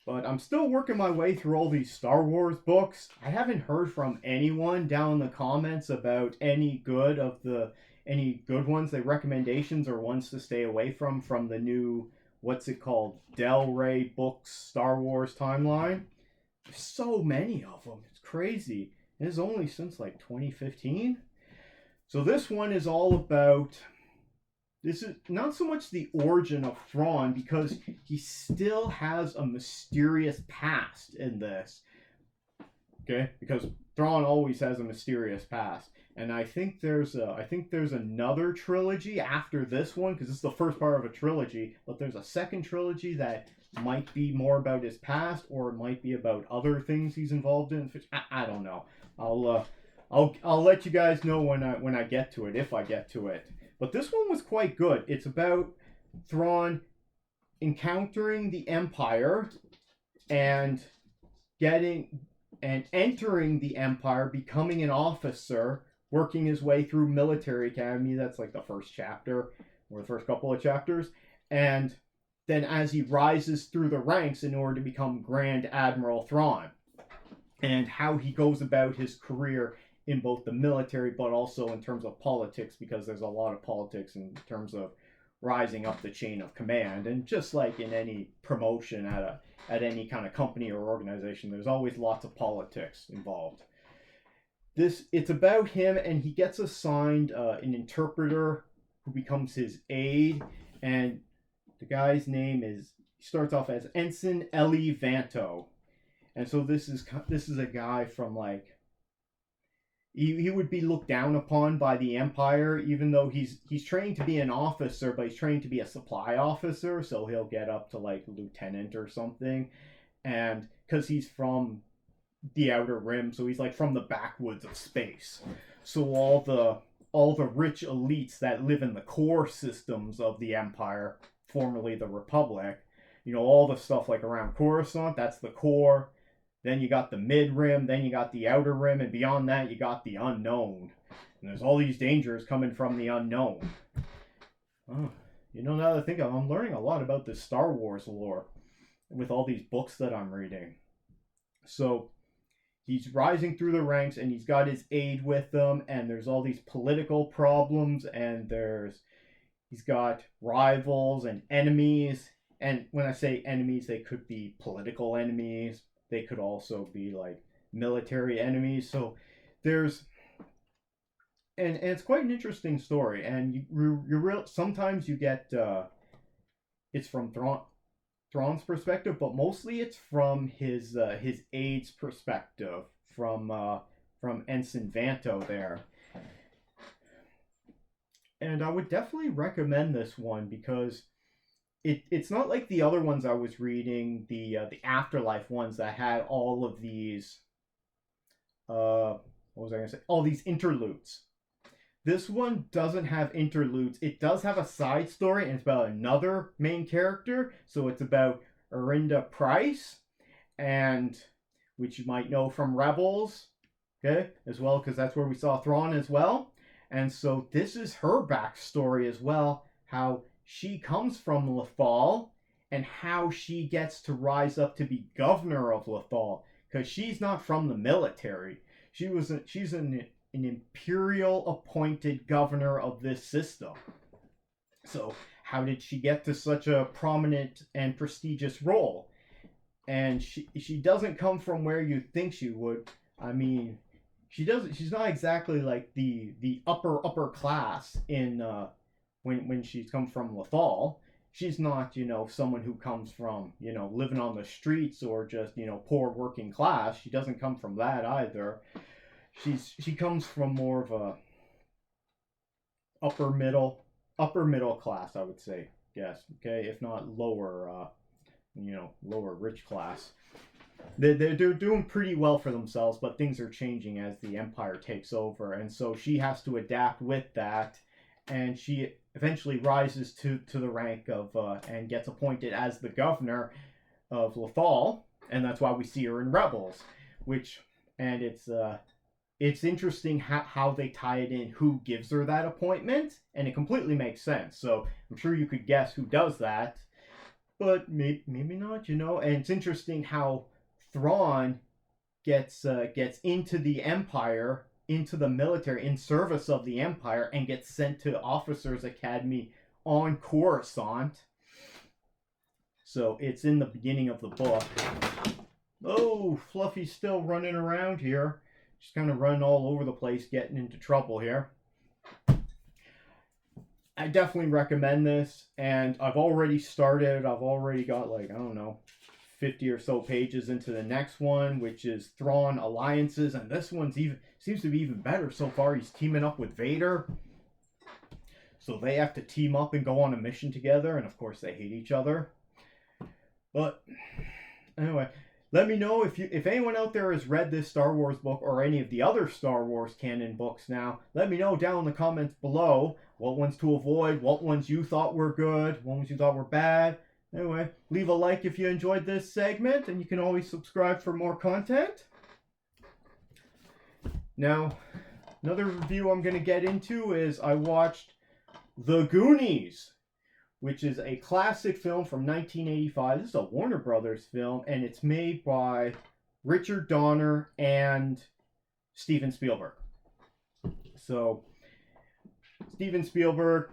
but I'm still working my way through all these Star Wars books. I haven't heard from anyone down in the comments about any good ones, like recommendations or ones to stay away from the new, what's it called, Del Rey Books Star Wars timeline. There's so many of them. It's crazy. It is only since like 2015. So this one is all about, this is not so much the origin of Thrawn, because he still has a mysterious past in this. Okay? Because Thrawn always has a mysterious past. And I think there's another trilogy after this one, because this is the first part of a trilogy, but there's a second trilogy that might be more about his past, or it might be about other things he's involved in. I don't know. I'll let you guys know when I get to it, if I get to it. But this one was quite good. It's about Thrawn encountering the Empire and entering the Empire, becoming an officer, working his way through military academy. That's like the first chapter, or the first couple of chapters. And then as he rises through the ranks in order to become Grand Admiral Thrawn, and how he goes about his career in both the military but also in terms of politics, because there's a lot of politics in terms of rising up the chain of command. And just like in any promotion at any kind of company or organization, there's always lots of politics involved. It's about him, and he gets assigned an interpreter who becomes his aide, and the guy's name starts off as Ensign Ellie Vanto. And so this is a guy from, like, he would be looked down upon by the Empire, even though he's trained to be an officer, but he's trained to be a supply officer, so he'll get up to like lieutenant or something. And because he's from the Outer Rim, so he's like from the backwoods of space. So all the rich elites that live in the core systems of the Empire, formerly the Republic, you know, all the stuff like around Coruscant, that's the core. Then you got the mid-rim, then you got the outer rim, and beyond that you got the unknown. And there's all these dangers coming from the unknown. Oh, you know, now that I think of it, I'm learning a lot about this Star Wars lore with all these books that I'm reading. So he's rising through the ranks, and he's got his aide with him, and there's all these political problems, and he's got rivals and enemies. And when I say enemies, they could be political enemies. They could also be like military enemies. So there's, and it's quite an interesting story. And sometimes you get it's from Thrawn's perspective, but mostly it's from his aide's perspective, from Ensign Vanto there. And I would definitely recommend this one because it's not like the other ones I was reading, the Afterlife ones that had all of these, what was I going to say? All these interludes. This one doesn't have interludes. It does have a side story, and it's about another main character. So it's about Arinda Price, and which you might know from Rebels, okay, as well, because that's where we saw Thrawn as well. And so this is her backstory as well, how she comes from Lothal and how she gets to rise up to be governor of Lothal, because she's not from the military. She's an imperial appointed governor of this system. So how did she get to such a prominent and prestigious role? and she doesn't come from where you think she would. I mean, she's not exactly like the upper class in when she's come from Lothal. She's not, someone who comes from, living on the streets or just, poor working class. She doesn't come from that either. She comes from more of a upper middle class, I would say. Yes, okay, if not lower, lower rich class. They're doing pretty well for themselves, but things are changing as the Empire takes over, and so she has to adapt with that, and she eventually rises to the rank of and gets appointed as the governor of Lothal, and that's why we see her in Rebels, and it's interesting how they tie it in, who gives her that appointment, and it completely makes sense. So I'm sure you could guess who does that, but maybe not, and it's interesting how Thrawn gets into the Empire, into the military, in service of the Empire, and gets sent to Officers Academy on Coruscant. So it's in the beginning of the book. Oh, Fluffy's still running around here. Just kind of running all over the place, getting into trouble here. I definitely recommend this, and I've already started. I've already got 50 or so pages into the next one, which is Thrawn Alliances, and this one's seems to be even better so far. He's teaming up with Vader, so they have to team up and go on a mission together, and of course they hate each other. But anyway, let me know if anyone out there has read this Star Wars book or any of the other Star Wars canon books now. Let me know down in the comments below what ones to avoid, what ones you thought were good, what ones you thought were bad. Anyway, leave a like if you enjoyed this segment, and you can always subscribe for more content. Now, another review I'm going to get into is I watched The Goonies, which is a classic film from 1985. This is a Warner Brothers film, and it's made by Richard Donner and Steven Spielberg. So, Steven Spielberg,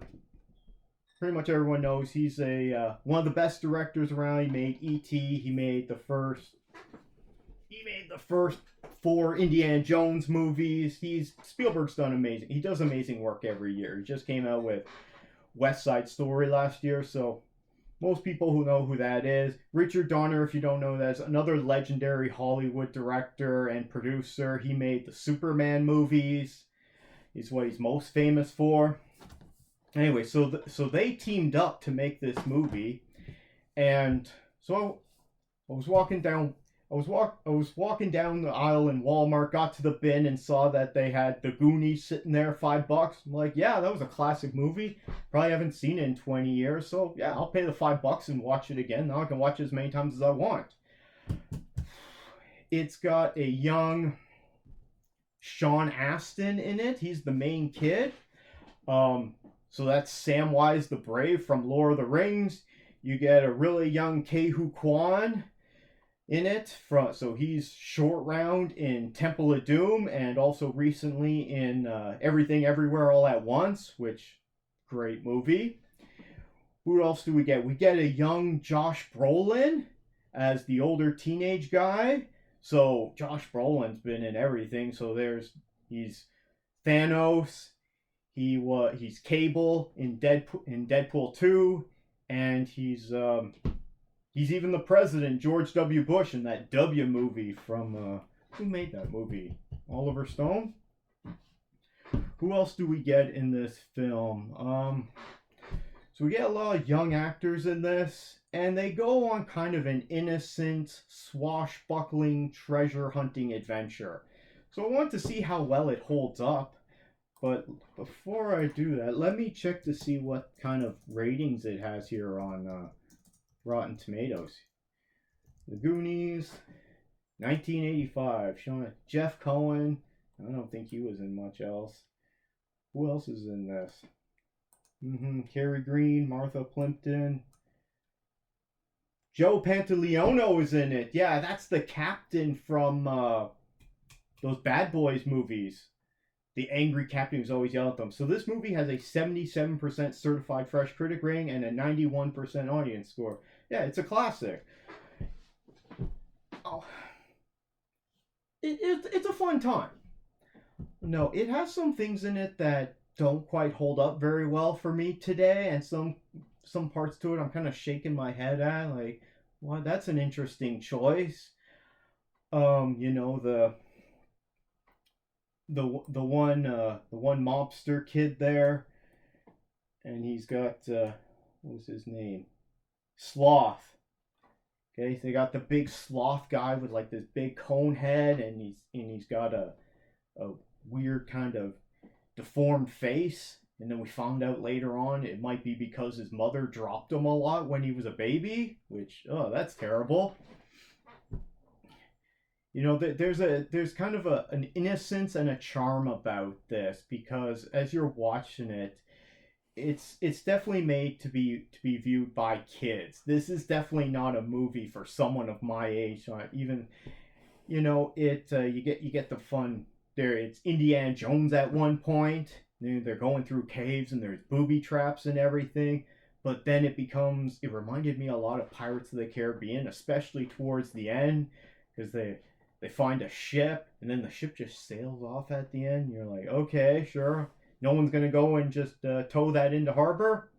pretty much everyone knows he's one of the best directors around. He made E.T. He made the first 4 Indiana Jones movies. Spielberg's done amazing. He does amazing work every year. He just came out with West Side Story last year, so most people who know who that is. Richard Donner, if you don't know, that's another legendary Hollywood director and producer. He made the Superman movies. Is what he's most famous for. Anyway, so they teamed up to make this movie, and so I was walking down the aisle in Walmart, got to the bin, and saw that they had The Goonies sitting there, $5. I'm like, yeah, that was a classic movie. Probably haven't seen it in 20 years, so yeah, I'll pay the $5 and watch it again. Now I can watch it as many times as I want. It's got a young Sean Astin in it. He's the main kid. So that's Samwise the Brave from Lord of the Rings. You get a really young Ke-Huy Quan in it. So he's Short Round in Temple of Doom, and also recently in Everything Everywhere All at Once, which, great movie. Who else do we get? We get a young Josh Brolin as the older teenage guy. So Josh Brolin's been in everything. So he's Thanos. He's Cable in Deadpool 2, and he's even the president, George W. Bush, in that W movie from who made that movie? Oliver Stone. Who else do we get in this film? So we get a lot of young actors in this, and they go on kind of an innocent, swashbuckling treasure hunting adventure. So I want to see how well it holds up. But before I do that, let me check to see what kind of ratings it has here on Rotten Tomatoes. The Goonies, 1985, showing Jeff Cohen. I don't think he was in much else. Who else is in this? Cary Green, Martha Plimpton. Joe Pantoliano is in it. Yeah, that's the captain from those Bad Boys movies. The angry captain who's always yelling at them. So this movie has a 77% certified fresh critic rating and a 91% audience score. Yeah, it's a classic. it's a fun time. No, it has some things in it that don't quite hold up very well for me today, and some parts to it I'm kind of shaking my head at, like, well, that's an interesting choice. You know, the one mobster kid there, and he's got what was his name? Sloth. Okay, so they got the big sloth guy with like this big cone head, and he's got a weird kind of deformed face. And then we found out later on it might be because his mother dropped him a lot when he was a baby, which, oh, that's terrible. You know, there's kind of an innocence and a charm about this, because as you're watching it, it's definitely made to be viewed by kids. This is definitely not a movie for someone of my age. Even, you know, you get the fun there. It's Indiana Jones at one point. They're going through caves and there's booby traps and everything. But then it reminded me a lot of Pirates of the Caribbean, especially towards the end, because they find a ship and then the ship just sails off at the end. You're like, okay, sure. No one's going to go and just tow that into harbor.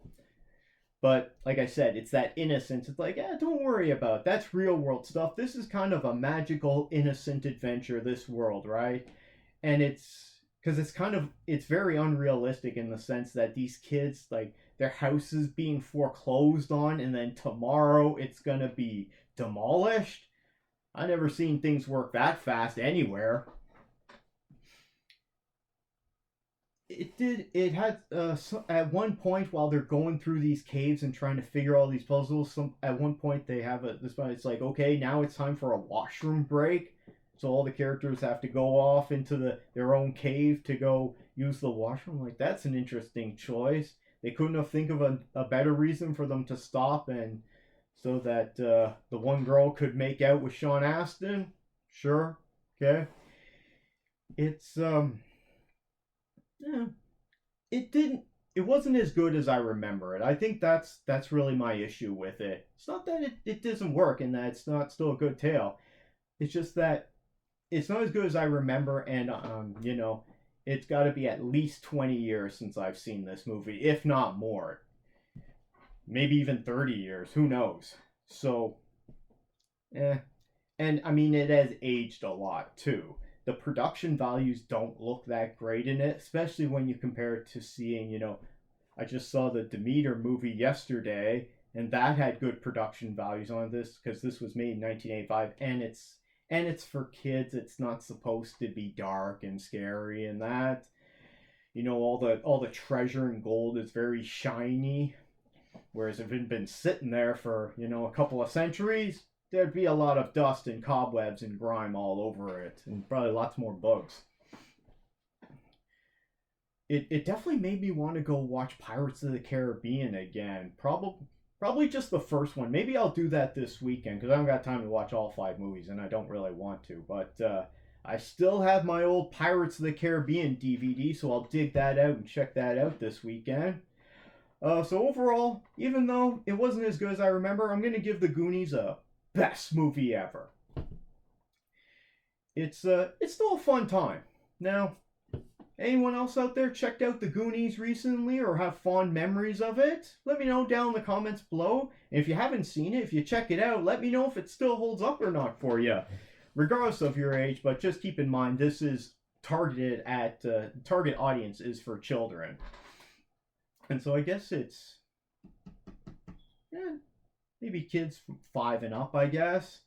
But like I said, it's that innocence. It's like, yeah, don't worry about it. That's real world stuff. This is kind of a magical, innocent adventure, this world, right? And it's very unrealistic in the sense that these kids, like, their house is being foreclosed on and then tomorrow it's going to be demolished. I never seen things work that fast anywhere. It had at one point while they're going through these caves and trying to figure all these puzzles, at one point they have it's like, okay, now it's time for a washroom break, so all the characters have to go off into their own cave to go use the washroom. Like, that's an interesting choice. They couldn't have think of a better reason for them to stop, and so that the one girl could make out with Sean Astin. Sure, okay. It's yeah, it wasn't as good as I remember it. I think that's really my issue with it. It's not that it doesn't work and that it's not still a good tale. It's just that it's not as good as I remember, and you know, it's got to be at least 20 years since I've seen this movie, if not more. Maybe even 30 years, who knows. So and I mean, it has aged a lot too. The production values don't look that great in it, especially when you compare it to seeing, you know, I just saw the Demeter movie yesterday, and that had good production values on this because this was made in 1985, and it's for kids. It's not supposed to be dark and scary, and that, you know, all the treasure and gold is very shiny, whereas if it had been sitting there for, you know, a couple of centuries, there'd be a lot of dust and cobwebs and grime all over it, and probably lots more bugs. It definitely made me want to go watch Pirates of the Caribbean again. Probably just the first one. Maybe I'll do that this weekend, because I haven't got time to watch all 5 movies, and I don't really want to. But I still have my old Pirates of the Caribbean DVD, so I'll dig that out and check that out this weekend. So overall, even though it wasn't as good as I remember, I'm going to give the Goonies a best movie ever. It's still a fun time. Now, anyone else out there checked out the Goonies recently or have fond memories of it? Let me know down in the comments below. And if you haven't seen it, if you check it out, let me know if it still holds up or not for you, regardless of your age. But just keep in mind, this is targeted at target audience is for children, and so I guess it's maybe kids from 5 and up, I guess.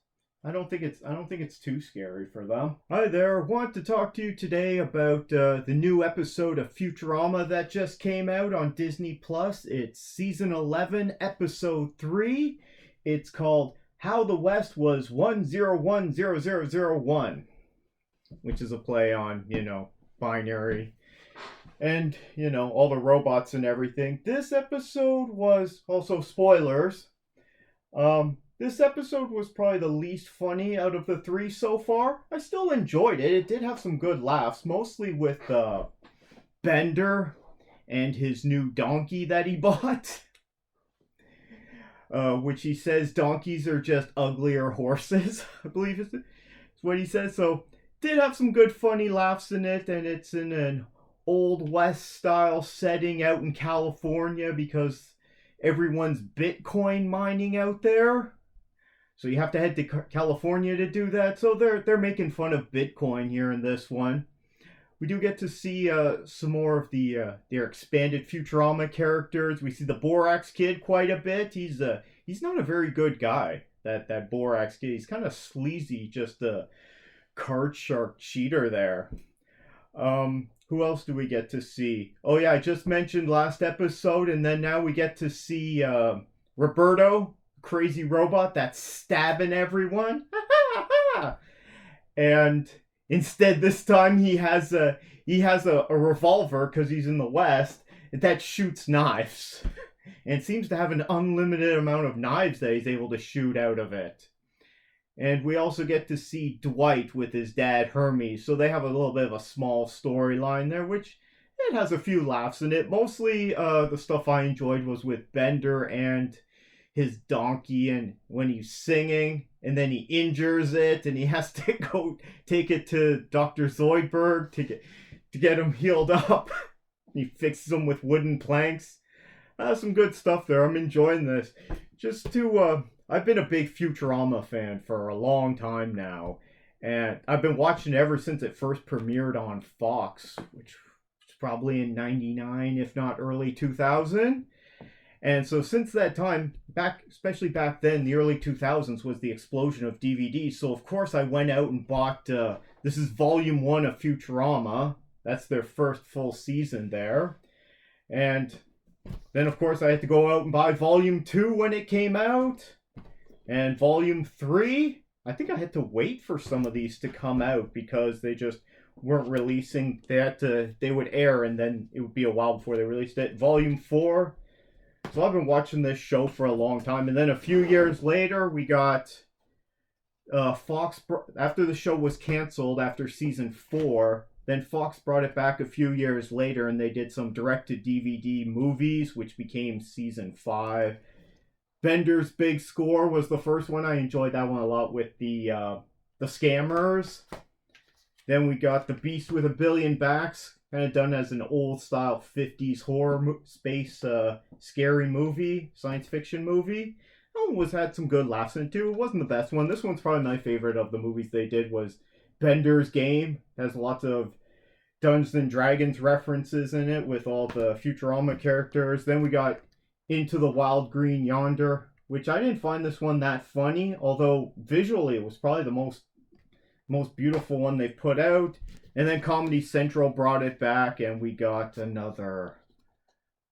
I don't think it's too scary for them. Hi there, want to talk to you today about the new episode of Futurama that just came out on Disney Plus. It's season 11, episode 3. It's called How the West Was 101001, which is a play on, you know, binary and, you know, all the robots and everything. This episode was also spoilers. This episode was probably the least funny out of the 3 so far. I still enjoyed it. It did have some good laughs, mostly with Bender and his new donkey that he bought. Which he says donkeys are just uglier horses, I believe is what he says. So did have some good funny laughs in it, and it's in an old west style setting out in California because everyone's Bitcoin mining out there. So you have to head to California to do that. So they're making fun of Bitcoin here in this one. We do get to see some more of their expanded Futurama characters. We see the Borax Kid quite a bit. He's not a very good guy. That Borax Kid. He's kind of sleazy, just a card shark cheater there. Who else do we get to see? Oh yeah, I just mentioned last episode, and then now we get to see Roberto, crazy robot that's stabbing everyone. And instead this time he has a revolver because he's in the West that shoots knives. And seems to have an unlimited amount of knives that he's able to shoot out of it. And we also get to see Dwight with his dad, Hermes. So they have a little bit of a small storyline there, which it has a few laughs in it. Mostly the stuff I enjoyed was with Bender and his donkey, and when he's singing, and then he injures it, and he has to go take it to Dr. Zoidberg to get him healed up. He fixes him with wooden planks. Some good stuff there. I'm enjoying this. I've been a big Futurama fan for a long time now, and I've been watching it ever since it first premiered on Fox, which was probably in '99, if not early 2000. And so since that time, especially back then, the early 2000s was the explosion of DVDs. So of course I went out and bought, this is volume 1 of Futurama. That's their first full season there. And then of course I had to go out and buy volume 2 when it came out. And volume 3, I think I had to wait for some of these to come out because they just weren't releasing. They would air and then it would be a while before they released it. Volume 4. So I've been watching this show for a long time. And then a few years later, we got Fox. After the show was canceled after season 4, then Fox brought it back a few years later and they did some direct-to-DVD movies, which became season 5. Bender's Big Score was the first one. I enjoyed that one a lot with the scammers. Then we got The Beast with a Billion Backs, kind of done as an old style 50s horror space scary movie, science fiction movie. That one had some good laughs in it too. It wasn't the best one. This one's probably my favorite of the movies they did was Bender's Game. It has lots of Dungeons and Dragons references in it with all the Futurama characters. Then we got Into the Wild Green Yonder, which I didn't find this one that funny, although visually it was probably the most beautiful one they put out. And then Comedy Central brought it back, and we got another,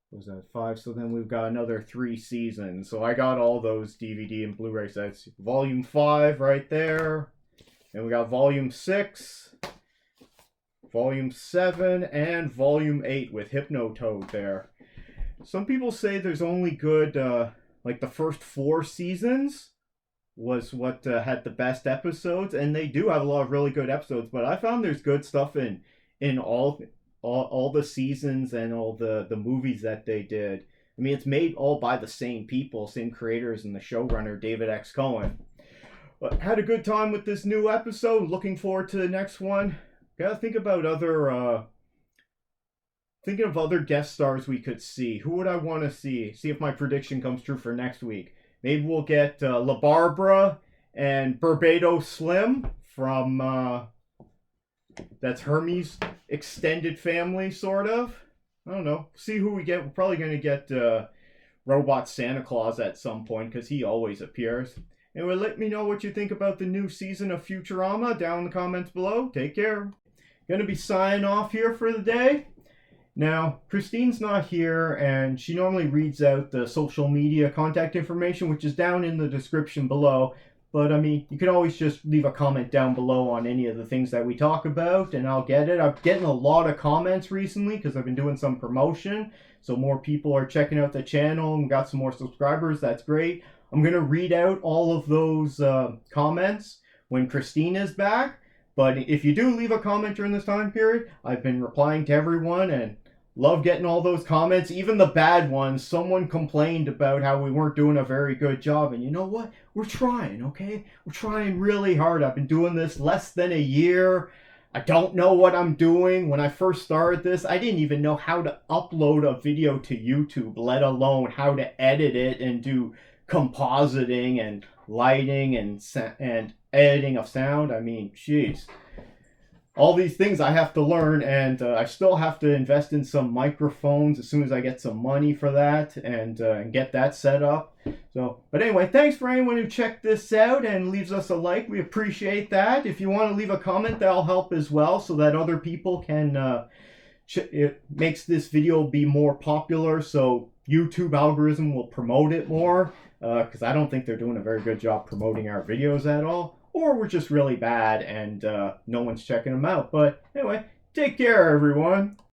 what was that, 5? So then we've got another 3 seasons. So I got all those DVD and Blu-ray sets. Volume 5 right there. And we got Volume 6, Volume 7, and Volume 8 with Hypnotoad there. Some people say there's only good, like the first 4 seasons was what had the best episodes, and they do have a lot of really good episodes, but I found there's good stuff in all the seasons and all the movies that they did. I mean, it's made all by the same people, same creators, and the showrunner, David X. Cohen. But had a good time with this new episode. Looking forward to the next one. Gotta think about thinking of other guest stars we could see. Who would I want to see? See if my prediction comes true for next week. Maybe we'll get La Barbara and Barbados Slim from, that's Hermes' extended family, sort of. I don't know. See who we get. We're probably going to get Robot Santa Claus at some point, because he always appears. Anyway, let me know what you think about the new season of Futurama down in the comments below. Take care. Going to be signing off here for the day. Now, Christine's not here, and she normally reads out the social media contact information, which is down in the description below. But, I mean, you could always just leave a comment down below on any of the things that we talk about, and I'll get it. I'm getting a lot of comments recently because I've been doing some promotion. So more people are checking out the channel and got some more subscribers. That's great. I'm going to read out all of those comments when Christine is back. But if you do leave a comment during this time period, I've been replying to everyone, and love getting all those comments, even the bad ones. Someone complained about how we weren't doing a very good job, and you know what? We're trying, okay? We're trying really hard. I've been doing this less than a year. I don't know what I'm doing. When I first started this, I didn't even know how to upload a video to YouTube, let alone how to edit it and do compositing and lighting and editing of sound. I mean, jeez. All these things I have to learn, and I still have to invest in some microphones as soon as I get some money for that and get that set up. So, but anyway, thanks for anyone who checked this out and leaves us a like. We appreciate that. If you want to leave a comment, that'll help as well, so that other people can. It makes this video be more popular, so YouTube algorithm will promote it more. Because I don't think they're doing a very good job promoting our videos at all. Or we're just really bad and no one's checking them out. But anyway, take care, everyone.